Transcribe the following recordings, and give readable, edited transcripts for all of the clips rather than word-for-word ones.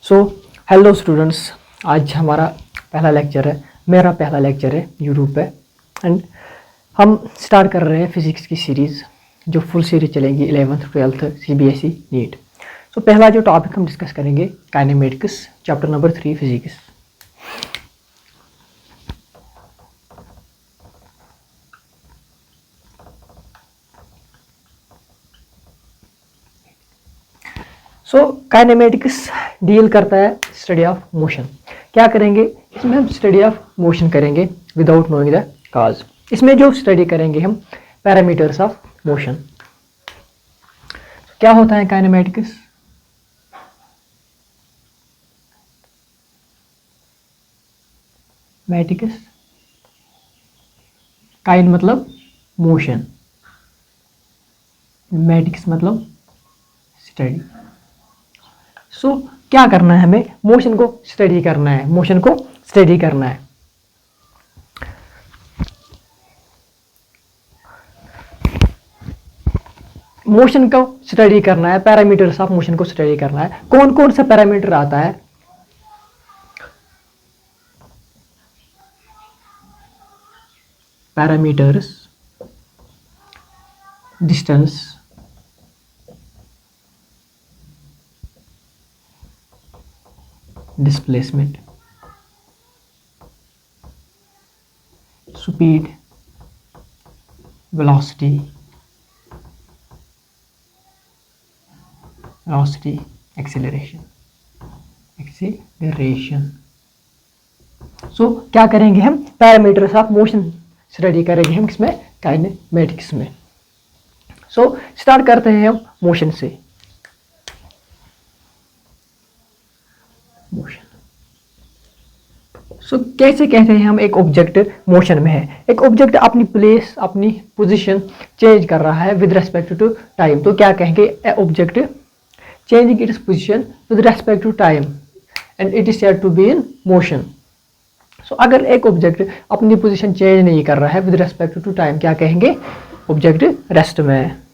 So hello students, आज हमारा पहला लेक्चर है, मेरा पहला लेक्चर है यूट्यूब पे। एंड हम स्टार्ट कर रहे हैं फिज़िक्स की सीरीज़, जो फुल सीरीज चलेगी 11th 12th CBSE नीट। सो पहला जो टॉपिक हम डिस्कस करेंगे काइनेमेटिक्स, चैप्टर नंबर 3 फिजिक्स। सो काइनेमेटिक्स डील करता है स्टडी ऑफ मोशन। क्या करेंगे इसमें? हम स्टडी ऑफ मोशन करेंगे विदाउट नोइंग द काज। इसमें जो स्टडी करेंगे हम पैरामीटर्स ऑफ मोशन। क्या होता है काइनेमेटिक्स? मैटिक्स, काइन मतलब मोशन, मैटिक्स मतलब स्टडी। सो क्या करना है हमें? मोशन को स्टडी करना है, मोशन को स्टडी करना है। मोशन को स्टडी करना है, पैरामीटर्स ऑफ मोशन को स्टडी करना है। कौन कौन सा पैरामीटर आता है? Parameters, distance, displacement, speed, velocity, acceleration। सो क्या करेंगे हम? पैरामीटर्स ऑफ मोशन स्टडी करेंगे हम किसमें? काइनेमेटिक्स में। सो स्टार्ट करते हैं हम मोशन से। मोशन सो कैसे कहते हैं हम एक ऑब्जेक्ट मोशन में है? एक ऑब्जेक्ट अपनी प्लेस, अपनी पोजीशन चेंज कर रहा है विद रेस्पेक्ट टू टाइम, तो क्या कहेंगे? Object changing its position with respect to time and it is said to be in motion. So अगर एक ऑब्जेक्ट अपनी पोजीशन चेंज नहीं कर रहा है विद रेस्पेक्ट टू टाइम, क्या कहेंगे? ऑब्जेक्ट रेस्ट में है।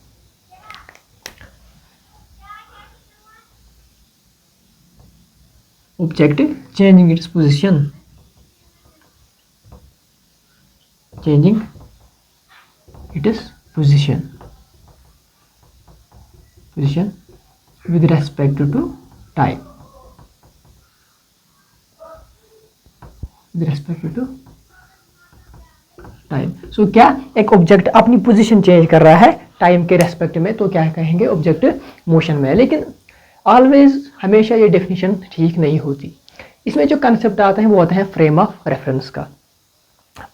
Object changing its position with respect to time, सो क्या एक ऑब्जेक्ट अपनी पोजीशन चेंज कर रहा है टाइम के रेस्पेक्ट में, तो क्या कहेंगे? ऑब्जेक्ट मोशन में है। लेकिन ऑलवेज हमेशा ये डेफिनेशन ठीक नहीं होती। इसमें जो कंसेप्ट आता है वो आता है फ्रेम ऑफ रेफरेंस का।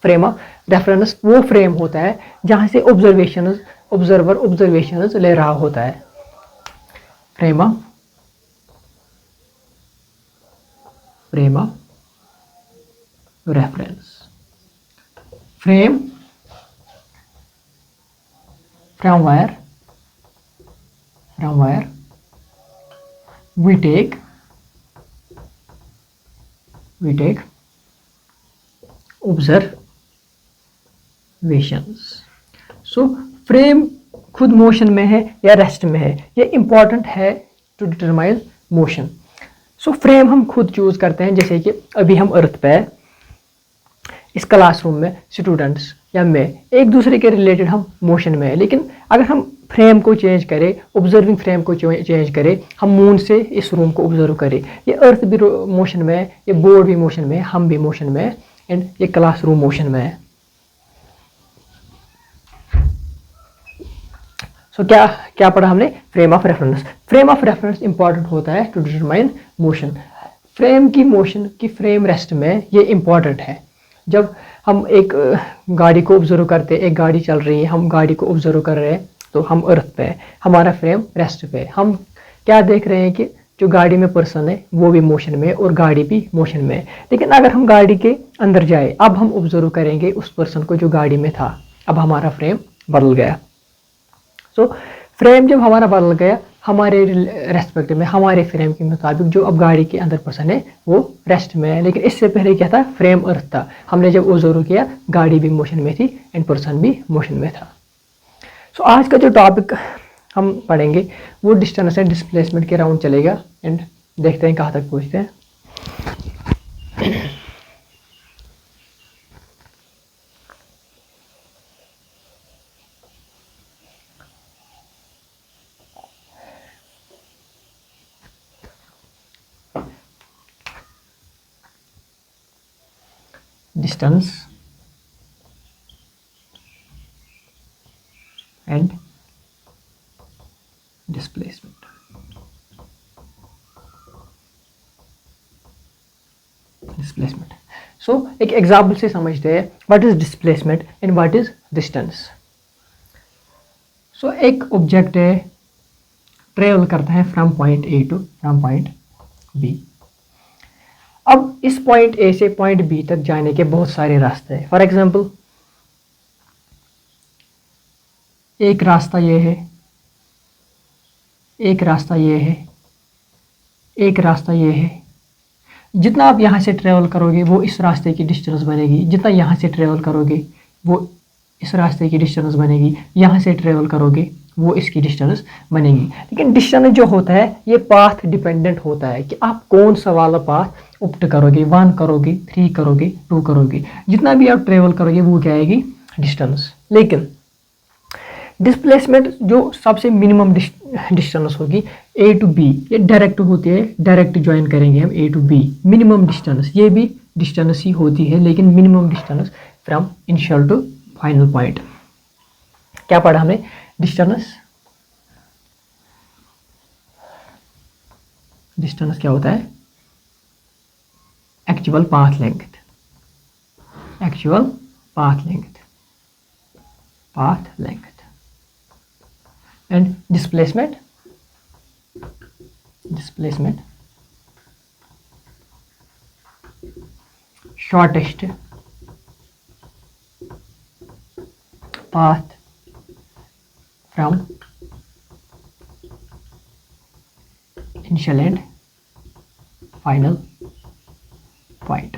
फ्रेम ऑफ रेफरेंस वो फ्रेम होता है जहाँ से ऑब्जर्वर ऑब्जर्वेशंस ले रहा होता है। Frame of reference, frame from where we take observations। So frame खुद मोशन में है या रेस्ट में है, ये इंपॉर्टेंट है to determine motion. So frame हम खुद चूज करते हैं। जैसे कि अभी हम अर्थ पे है, इस क्लासरूम में स्टूडेंट्स या मैं एक दूसरे के रिलेटेड हम मोशन में है। लेकिन अगर हम फ्रेम को चेंज करें, ऑब्जर्विंग फ्रेम को चेंज करें, हम मून से इस रूम को ऑब्जर्व करें, ये अर्थ भी मोशन में है, ये बोर्ड भी मोशन में है, हम भी मोशन में है, एंड ये क्लासरूम मोशन में है। सो क्या पढ़ा हमने? Frame of reference. Frame of reference important होता है टू डिटरमाइन मोशन। फ्रेम की मोशन की फ्रेम रेस्ट में ये इंपॉर्टेंट है। जब हम एक गाड़ी को ऑब्जर्व करते हैं, एक गाड़ी चल रही है, हम गाड़ी को ऑब्जर्व कर रहे हैं, तो हम अर्थ पे है, हमारा फ्रेम रेस्ट पे है। हम क्या देख रहे हैं कि जो गाड़ी में पर्सन है वो भी मोशन में है और गाड़ी भी मोशन में है। लेकिन अगर हम गाड़ी के अंदर जाए, अब हम ऑब्जर्व करेंगे उस पर्सन को जो गाड़ी में था, अब हमारा फ्रेम बदल गया। सो फ्रेम जब हमारा बदल गया, हमारे रेस्पेक्ट में, हमारे फ्रेम के मुताबिक जो अब गाड़ी के अंदर पर्सन है वो रेस्ट में है। लेकिन इससे पहले क्या था? फ्रेम अर्थ था। हमने जब ऑब्जर्व किया, गाड़ी भी मोशन में थी एंड पर्सन भी मोशन में था। सो आज का जो टॉपिक हम पढ़ेंगे वो डिस्टेंस एंड डिस्प्लेसमेंट के राउंड चलेगा एंड देखते हैं कहाँ तक पहुँचते हैं। Distance and displacement. Displacement, so एक एग्जाम्पल से समझते हैं what is displacement and what is distance. So एक ऑब्जेक्ट है, ट्रेवल करता है from point A to from point B. अब इस पॉइंट ए से पॉइंट बी तक जाने के बहुत सारे रास्ते हैं। फॉर एग्जाम्पल, एक रास्ता ये है, एक रास्ता ये है, एक रास्ता ये है। जितना आप यहाँ से ट्रेवल करोगे वो इस रास्ते की डिस्टेंस बनेगी, जितना यहाँ से ट्रेवल करोगे वो इस रास्ते की डिस्टेंस बनेगी, यहाँ से ट्रेवल करोगे वो इसकी डिस्टेंस बनेगी। लेकिन डिस्टेंस जो होता है ये पाथ डिपेंडेंट होता है कि आप कौन सा वाला पाथ ऑप्ट करोगे, 1 करोगे, 3 करोगे, 2 करोगे। जितना भी आप ट्रेवल करोगे वो क्या आएगी, डिस्टेंस। लेकिन डिस्प्लेसमेंट जो सबसे मिनिमम डिस्टेंस होगी ए टू बी, ये डायरेक्ट होती है, डायरेक्ट ज्वाइन करेंगे हम A to B. Minimum distance, ये भी डिस्टेंस ही होती है लेकिन minimum distance from initial to final point. क्या पढ़ा हमने, डिस्टेंस, डिस्टेंस क्या होता है, actual path length, actual path length, path length. And displacement, displacement shortest path from initial and final point।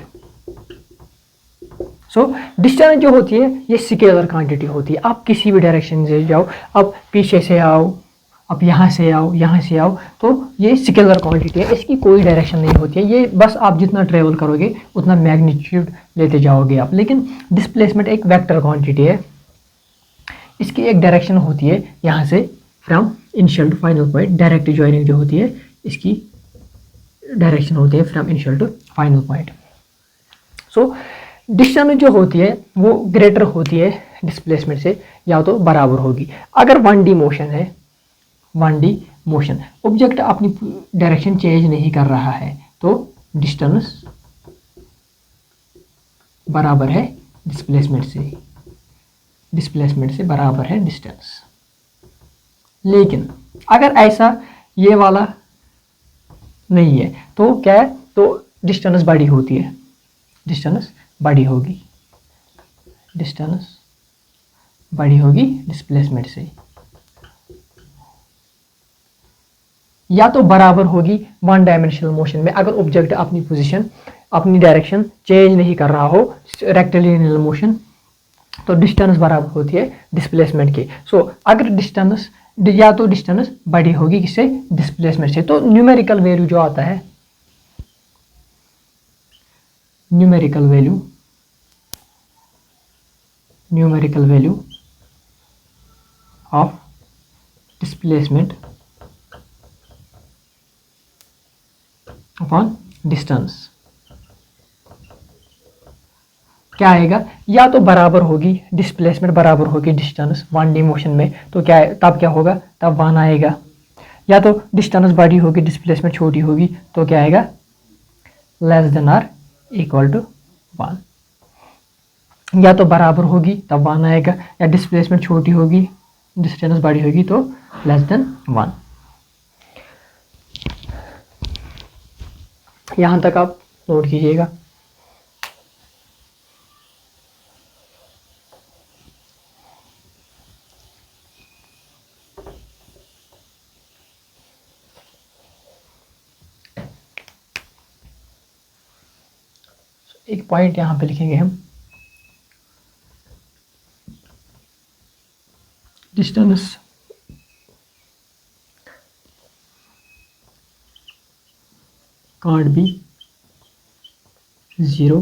So distance जो होती है ये स्केलर क्वांटिटी होती है। आप किसी भी डायरेक्शन से जाओ, आप पीछे से आओ, आप यहाँ से आओ, यहाँ से आओ, तो ये स्केलर क्वांटिटी है, इसकी कोई डायरेक्शन नहीं होती है। ये बस आप जितना ट्रेवल करोगे उतना मैग्नीट्यूड लेते जाओगे आप। लेकिन डिस्प्लेसमेंट एक वेक्टर क्वांटिटी है, इसकी एक डायरेक्शन होती है यहाँ से from initial to final point. Direct joining जो होती है इसकी डायरेक्शन होती है from initial to final point. So distance जो होती है वो ग्रेटर होती है डिस्प्लेसमेंट से, या तो बराबर होगी। अगर 1D मोशन है, 1D मोशन, ऑब्जेक्ट अपनी डायरेक्शन चेंज नहीं कर रहा है तो डिस्टेंस बराबर है डिस्प्लेसमेंट से, डिस्प्लेसमेंट से बराबर है डिस्टेंस। लेकिन अगर ऐसा ये वाला नहीं है तो क्या है, तो डिस्टेंस बड़ी होती है, डिस्टेंस बड़ी होगी, डिस्टेंस बड़ी होगी डिस्प्लेसमेंट से, या तो बराबर होगी 1 डायमेंशनल मोशन में। अगर ऑब्जेक्ट अपनी पोजीशन, अपनी डायरेक्शन चेंज नहीं कर रहा हो, रेक्टिलिनियर मोशन, तो डिस्टेंस बराबर होती है डिस्प्लेसमेंट की। सो अगर डिस्टेंस, या तो डिस्टेंस बड़ी होगी किससे, डिस्प्लेसमेंट से। तो न्यूमेरिकल वैल्यू जो आता है, numerical value, numerical value of displacement upon distance क्या आएगा, या तो बराबर होगी, डिस्प्लेसमेंट बराबर होगी डिस्टेंस 1D मोशन में, तो क्या है, तब क्या होगा, तब 1 आएगा। या तो डिस्टेंस बड़ी होगी, डिस्प्लेसमेंट छोटी होगी, तो क्या आएगा, less than or equal to 1। या तो बराबर होगी तब 1 आएगा, या डिस्प्लेसमेंट छोटी होगी, डिस्टेंस बड़ी होगी तो लेस देन 1। यहाँ तक आप नोट कीजिएगा। एक पॉइंट यहाँ पे लिखेंगे हम, can't be zero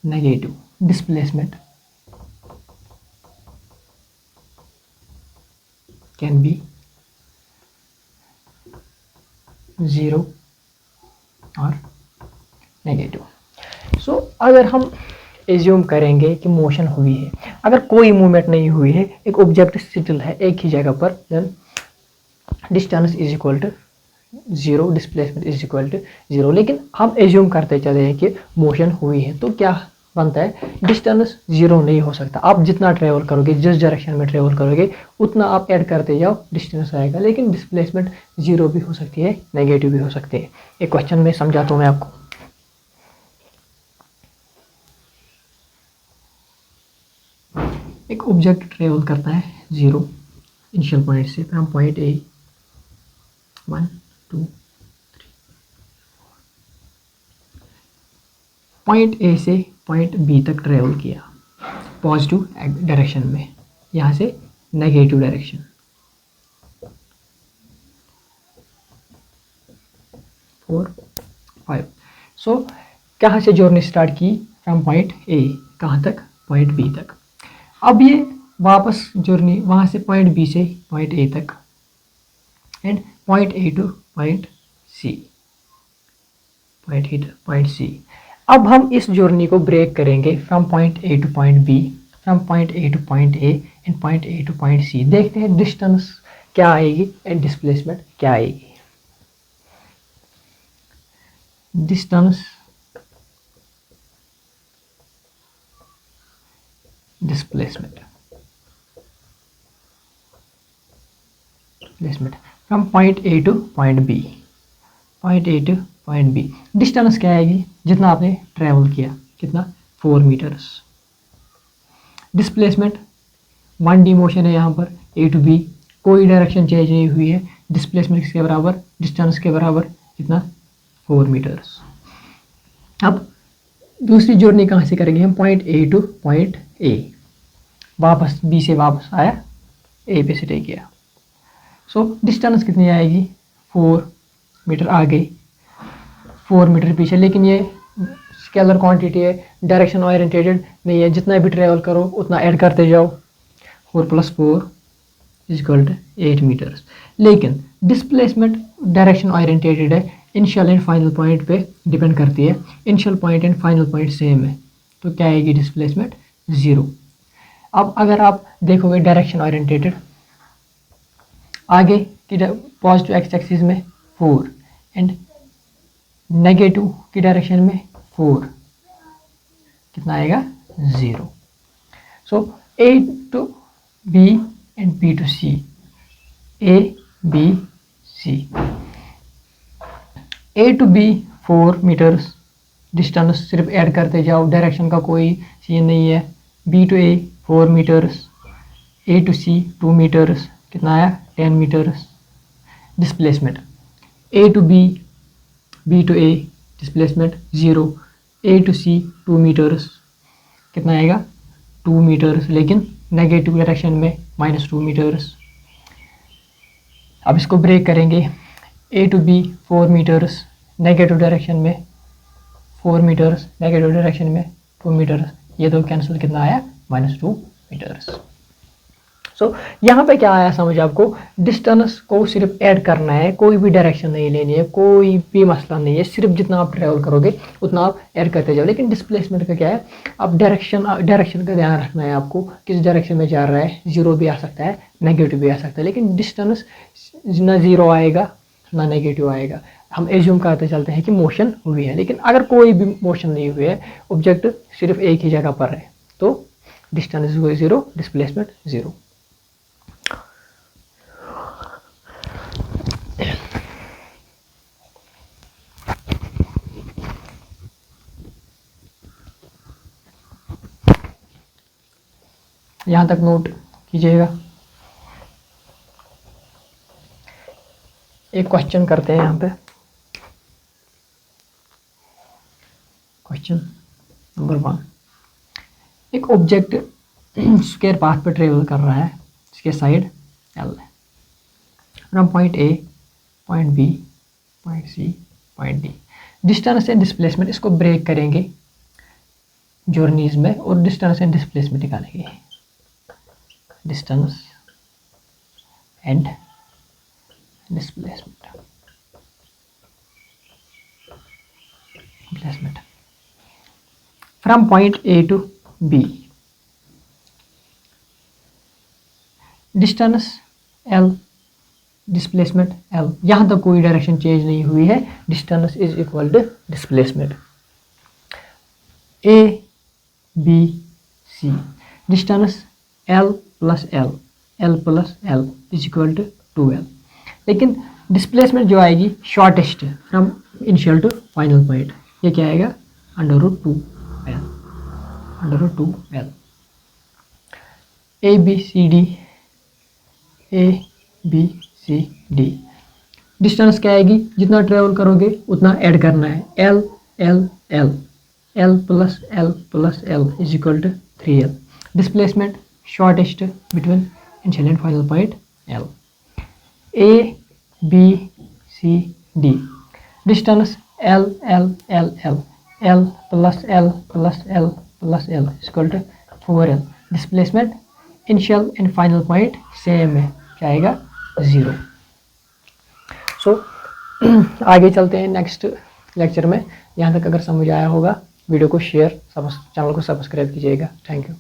negative. Displacement can be zero और नेगेटिव. सो अगर हम एज्यूम करेंगे कि मोशन हुई है, अगर कोई मूवमेंट नहीं हुई है, एक ऑब्जेक्ट स्टिल है एक ही जगह पर, then distance is equal to zero, displacement is equal to zero. लेकिन हम एज्यूम करते चले हैं कि मोशन हुई है, तो क्या बनता है, डिस्टेंस जीरो नहीं हो सकता. आप जितना ट्रेवल करोगे, जिस डायरेक्शन में ट्रेवल करोगे, उतना आप ऐड करते जाओ, डिस्टेंस आएगा. लेकिन डिस्प्लेसमेंट जीरो भी हो सकती है, नेगेटिव भी हो सकती है. एक क्वेश्चन में समझाता हूँ मैं आपको. एक ऑब्जेक्ट ट्रेवल करता है जीरो इनिशियल पॉइंट से, फिर हम पॉइंट ए 1 2 3 पॉइंट ए से पॉइंट बी तक ट्रेवल किया पॉजिटिव डायरेक्शन में, यहाँ से नेगेटिव डायरेक्शन. 4 5. सो कहाँ से जर्नी स्टार्ट की, फ्रॉम पॉइंट ए, कहाँ तक, पॉइंट बी तक. अब ये वापस जर्नी वहाँ से पॉइंट बी से पॉइंट ए तक, and point A to point C, point C. अब हम इस जर्नी को ब्रेक करेंगे from point A to point B, from point A to point A, and point A to point C. देखते हैं distance क्या आएगी एंड डिस्प्लेसमेंट क्या आएगी. Distance, displacement from point A to point B, point A to point B. Distance क्या आएगी, जितना आपने ट्रेवल किया, कितना, 4 मीटर्स. डिस्प्लेसमेंट 1D मोशन है यहाँ पर, ए टू बी, कोई डायरेक्शन चेंज नहीं हुई है. डिस्प्लेसमेंट किसके बराबर, डिस्टेंस के बराबर, कितना, 4 मीटर्स. अब दूसरी जर्नी कहाँ से करेंगे हम, पॉइंट ए टू पॉइंट ए, वापस बी से वापस आया, ए पे स्टे किया. सो डिस्टेंस कितनी आएगी, 4 मीटर आगे, 4 मीटर पीछे. लेकिन ये स्केलर क्वांटिटी है, डायरेक्शन ओरिएंटेड नहीं है, जितना भी ट्रेवल करो उतना ऐड करते जाओ. 4 + 4 = 8 मीटर्स. लेकिन डिस्प्लेसमेंट डायरेक्शन ओरिएंटेड है, इनिशियल एंड फाइनल पॉइंट पे डिपेंड करती है. Initial point and final point same है, तो क्या आएगी डिस्प्लेसमेंट, 0. अब अगर आप देखोगे डायरेक्शन ओरिएंटेड, आगे की पॉजिटिव एक्स एक्सिस में 4 एंड नेगेटिव की डायरेक्शन में 4, कितना आएगा, 0. So A to B and B to C, A B C. A to B 4 metres, distance सिर्फ ऐड करते जाओ, डायरेक्शन का कोई सीन नहीं है. B to A 4 metres, A to C 2 metres, कितना आया, 10 metres. Displacement A to B, B to A, displacement 0, A to C 2 metres, कितना आएगा, 2 मीटर्स. लेकिन नेगेटिव डायरेक्शन में -2 मीटर्स. अब इसको ब्रेक करेंगे, A to B 4 metres, negative direction में 4 मीटर्स, नेगेटिव डायरेक्शन में 2 मीटर्स. ये दो कैंसिल, कितना आया, -2 मीटर्स. सो यहाँ पे क्या आया समझ आपको, डिस्टेंस को सिर्फ ऐड करना है, कोई भी डायरेक्शन नहीं लेनी है, कोई भी मसला नहीं है, सिर्फ जितना आप ट्रेवल करोगे उतना आप ऐड करते जाओ. लेकिन डिस्प्लेसमेंट का क्या है, आप डायरेक्शन का ध्यान रखना है आपको, किस डायरेक्शन में जा रहा है. 0 भी आ सकता है, नेगेटिव भी आ सकता है, लेकिन डिस्टेंस ना 0 आएगा ना नेगेटिव आएगा. हम एज्यूम करते चलते हैं कि मोशन हुई है, लेकिन अगर कोई भी मोशन नहीं हुई है, ऑब्जेक्ट सिर्फ एक ही जगह पर है, तो डिस्टेंस 0, डिस्प्लेसमेंट 0. यहाँ तक नोट कीजिएगा. एक क्वेश्चन करते हैं यहाँ पे. Question number 1. एक ऑब्जेक्ट स्क्वायर पाथ पे ट्रेवल कर रहा है, इसके साइड L है, from point A, point B, point C, point D. Distance and displacement, इसको ब्रेक करेंगे जर्नीज में और डिस्टेंस एंड डिस्प्लेसमेंट निकालेंगे। Distance and displacement from point A to B. Distance L, displacement L, यहाँ तक कोई direction change नहीं हुई है। Distance is equal to displacement. A B C, distance L plus L, L plus L is equal to 2l। लेकिन displacement जो आएगी shortest from initial to final point, ये क्या आएगा √2l, √2l। A B C D, A B C D, distance क्या आएगी, जितना travel करोगे उतना ऐड करना है। L L L, L plus L is equal to 3l। Displacement shortest between initial and final point L. A B C D, distance L L L L, L plus L is equal to 4l। Displacement initial and final point same है, क्या आएगा 0। सो आगे चलते हैं next lecture में। यहाँ तक अगर समझ आया होगा वीडियो को शेयर, चैनल को सब्सक्राइब कीजिएगा। Thank you.